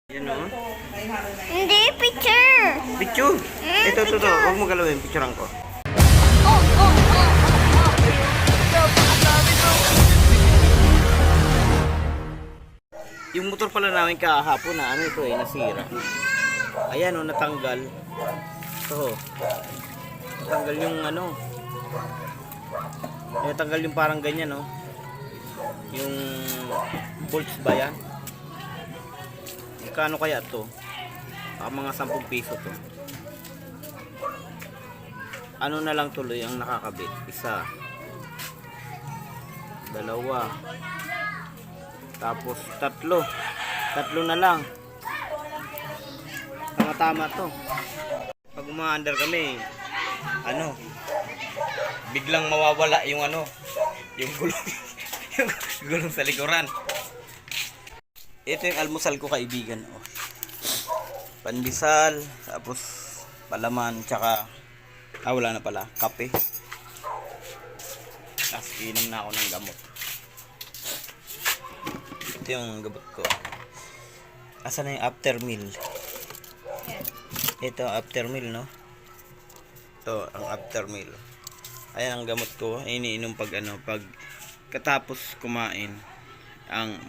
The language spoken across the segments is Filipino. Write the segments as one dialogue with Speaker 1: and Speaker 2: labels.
Speaker 1: Yan o.
Speaker 2: Hindi, picture.
Speaker 1: Picture? Ito. Huwag mo galawin. Picturean ko. Yung motor pala namin kahapon na ano ito nasira. Ayan o, natanggal. Ito. Natanggal yung ano. Natanggal yung parang ganyan o. Yung bolts ba yan? Kano kaya to? Mga 10 piso to. Ano na lang tuloy ang nakakabit? Isa, dalawa, tapos tatlo na lang. Tama to. Pag umaandar kami, ano, biglang mawawala yung ano, yung gulong yung gulong sa likuran. Ito yung almusal ko, kaibigan. Oh. Pandesal, tapos palaman, tsaka wala na pala, kape. Tapos inom na ako ng gamot. Ito yung gamot ko. Asa na yung after meal? Ito after meal, no? Ito ang after meal. Ayan ang gamot ko. Iniinom pag ano, pag katapos kumain. Ang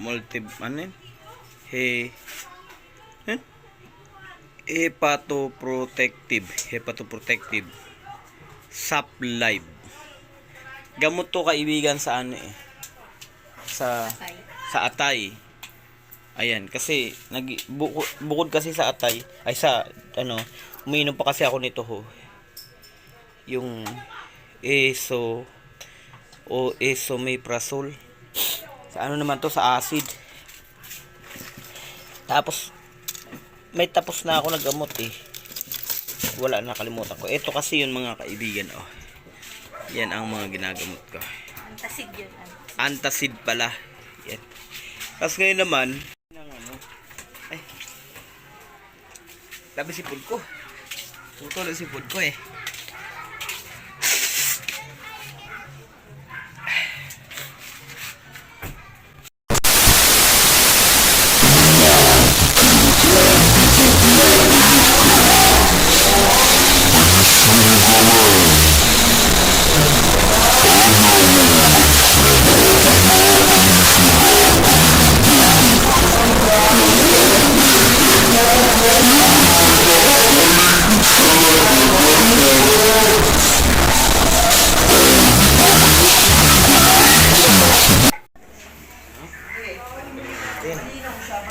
Speaker 1: hepatoprotective Suplive. Gamot to, kaibigan, sa ano sa atay. Ayan, kasi bukod kasi sa atay, ay sa ano, umiinom pa kasi ako nito ho. Yung esomeprazole. Sa ano naman to, sa acid. Tapos may tapos na ako naggamot wala, nakalimutan ko. Ito kasi yun, mga kaibigan. Oh, yan ang mga ginagamot ko.
Speaker 2: Antacid yun.
Speaker 1: Antacid pala. Yan. Tapos ngayon naman ay, labi si food ko. Tutulog si food ko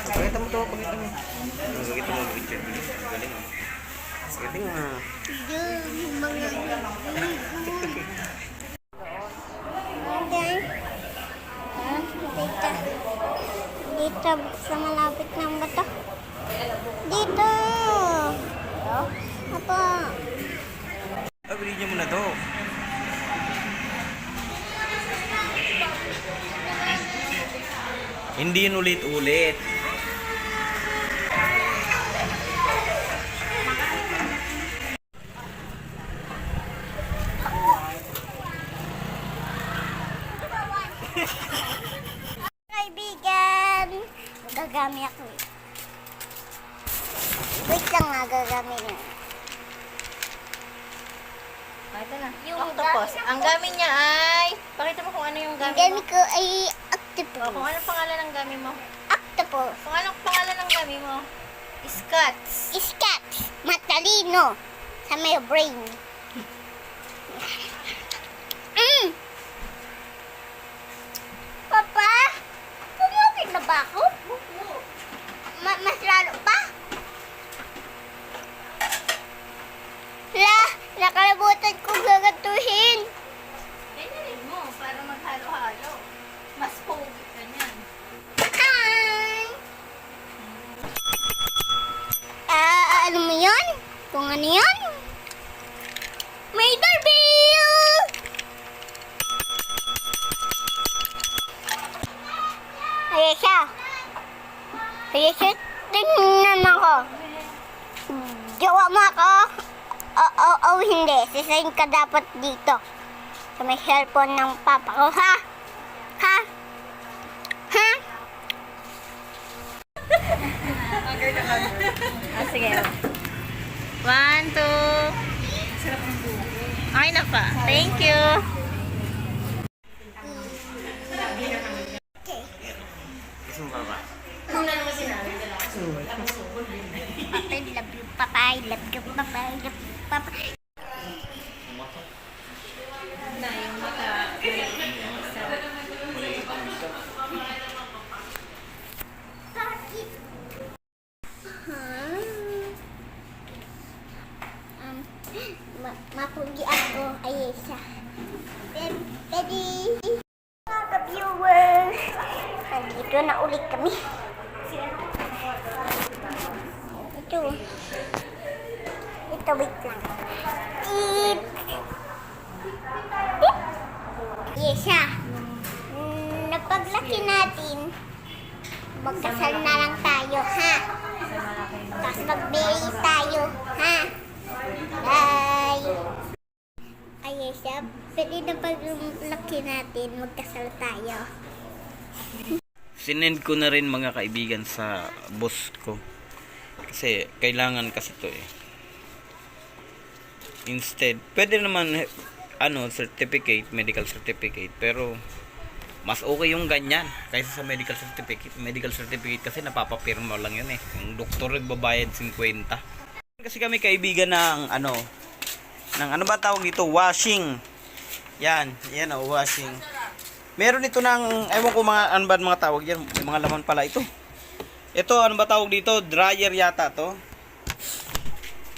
Speaker 1: Pakita mo to, pakita mo. Pakita mo picture. Galing ah. Galing ah.
Speaker 2: Dito, sa malapit ng bato. Dito. Apa?
Speaker 1: Bilhin niyo muna to. Hindi yun ulit-ulit.
Speaker 2: Kaibigan, gagami ako Wait lang nga, gagami na.
Speaker 3: Ito na. Yung octopus. Ang gamit niya ay... Pakita mo kung ano yung gamit
Speaker 2: Gami
Speaker 3: mo.
Speaker 2: ko ay octopus.
Speaker 3: Kung anong pangalan ng gamit mo.
Speaker 2: Octopus.
Speaker 3: Kung anong pangalan ng gamit mo. Scats.
Speaker 2: Scats. Matalino. Sa may brain. Papa, pumukit na ba ako? Mas lalo pa? Nakalimutan kong gagantuhin.
Speaker 3: Ganyan mo para maghalo-halo. Mas pogi ka niyan.
Speaker 2: Hi! Ano mo yun? Kung ano yun? May doorbell! Ayan siya. Tingnan ako. Jawa mo ako. Oo, hindi. Sisayin ka dapat dito. Sa may cellphone ng papa ko, ha? Ha? Ha?
Speaker 3: Ah, sige. 1, 2. Okay na pa. Thank you.
Speaker 1: Gusto mo pa ba?
Speaker 2: I love you, Papa. I love you, Papa. I love you, Papa.
Speaker 3: Na yung mata.
Speaker 2: Mapugi ako, Ayesha. Pwede. Mga ka-viewers, nandito na ulit kami. Ito. Ito, wait lang. Beep. Beep. Ayesha, napaglaki natin, magkasal na lang tayo, ha? Tapos mag-marry tayo, ha? Bye! Ayesha, pwede na paglaki natin, magkasal tayo.
Speaker 1: Sinend ko na rin mga kaibigan sa boss ko. Kasi kailangan kasi to eh. Instead, pwede naman certificate, medical certificate, pero mas okay yung ganyan kaysa sa medical certificate. Medical certificate kasi napapapirma lang yun eh. Yung doktor nagbabayad 50. Kasi kami kaibigan ng ng ba tawag dito? Washing. Yan washing. Meron ito ng, ewan ko mga tawag yan. May mga laman pala ito. Ito, ano ba tawag dito? Dryer yata to.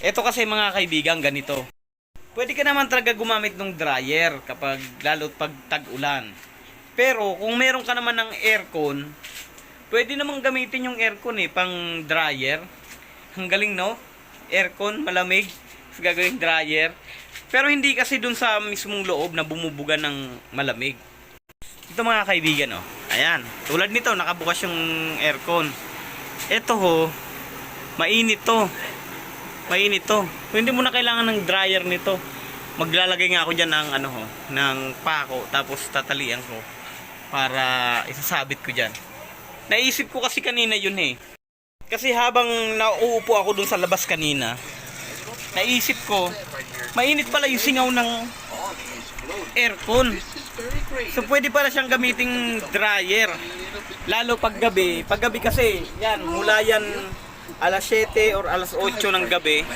Speaker 1: Ito kasi mga kaibigan, ganito. Pwede ka naman talaga gumamit ng dryer kapag, lalo pag tag-ulan. Pero, kung meron ka naman ng aircon, pwede naman gamitin yung aircon pang dryer. Ang galing, no? Aircon, malamig, gagawing dryer. Pero hindi kasi dun sa mismong loob na bumubuga ng malamig. Ito mga kaibigan, ayan, tulad nito, nakabukas yung aircon. Ito mainit to. Mainit to. So, hindi mo na kailangan ng dryer nito. Maglalagay nga ako dyan ng ng pako, tapos tatalian ko para isasabit ko dyan. Naisip ko kasi kanina yun Kasi habang nauupo ako dun sa labas kanina, naisip ko, mainit pala yung singaw ng aircon. So pwede pala siyang gamiting dryer. Lalo pag gabi. Pag gabi kasi, yan, mula yan alas 7 or alas 8 ng gabi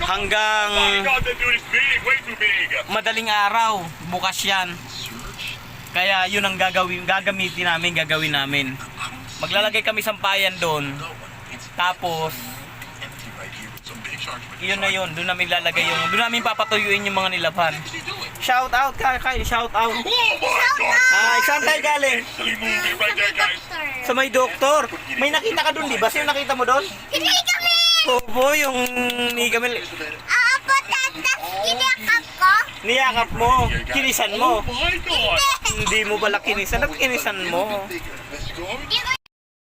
Speaker 1: hanggang madaling araw, bukas yan. Kaya yun ang gagamitin namin. Maglalagay kami sampayan doon. Tapos yun na yun, doon namin lalagay doon namin papatuyuin yung mga nilabhan. Shout out kay shout out. Ay, saan tayo galing? Sa may doktor. May nakita ka doon, di ba? Sino nakita mo doon?
Speaker 2: Hindi kami!
Speaker 1: Bobo, yung ni Camille.
Speaker 2: Apo, tatas, kinakap ko.
Speaker 1: Niyakap mo, kinisan mo. Hindi mo pala kinisan, at kinisan mo.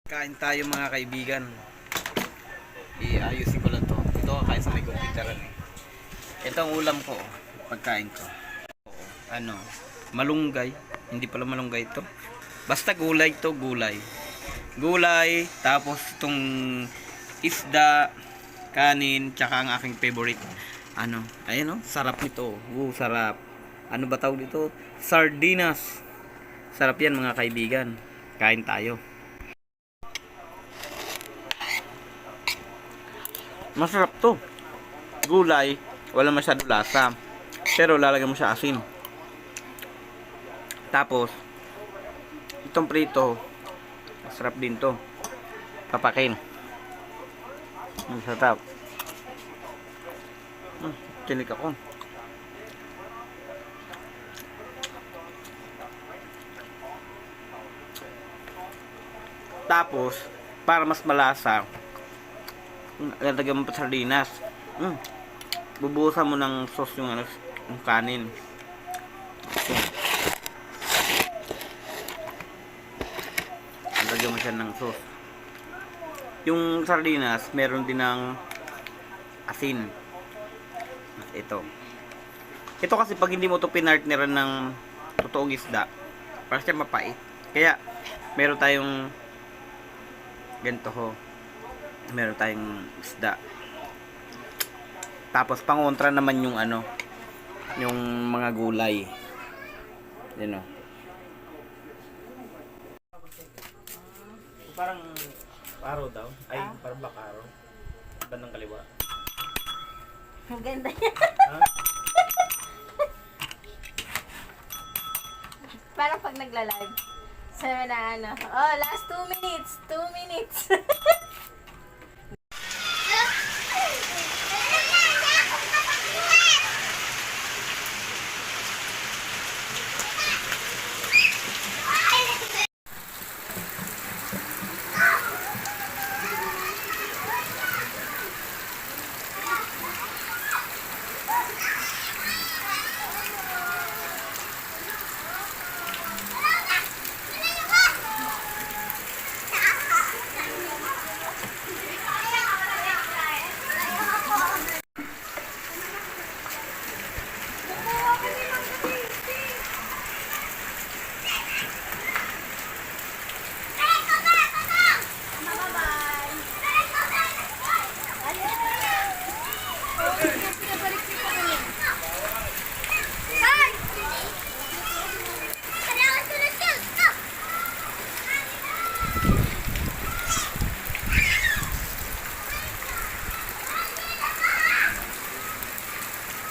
Speaker 1: Kain tayo mga kaibigan. Iayusin ko lang to. Ito kain sa may computeran Ito ang ulam ko, pagkain ko. Malunggay. Hindi pala malunggay ito. Basta gulay to, gulay. Gulay, tapos itong isda, kanin, tsaka ang aking favorite. Ayan sarap nito. Sarap. Ano ba tawag dito? Sardinas. Sarap yan mga kaibigan. Kain tayo. Masarap to. Gulay, wala masyado lasa. Pero lalagyan mo siya asin. Tapos itong prito, masarap din to. Papakin. Masarap. Kilig ako. Tapos, para mas malasa, lalagyan mo pa sardinas. Bubuhusan mo ng sauce yung kanin. Lagyan mo siya ng sauce. Yung sardinas, meron din ng asin. Ito. Ito kasi pag hindi mo ito pinartneran ng totoong isda, para siya mapait. Kaya, meron tayong ganito Meron tayong isda. Tapos pangontra naman yung ano, yung mga gulay. Yun o. Parang araw daw. Ay, parang bakaro. Bandang kaliwa.
Speaker 3: Ang ganda yan. Parang pag nagla-live. Sabi na ano, oh, last 2 minutes, 2 minutes.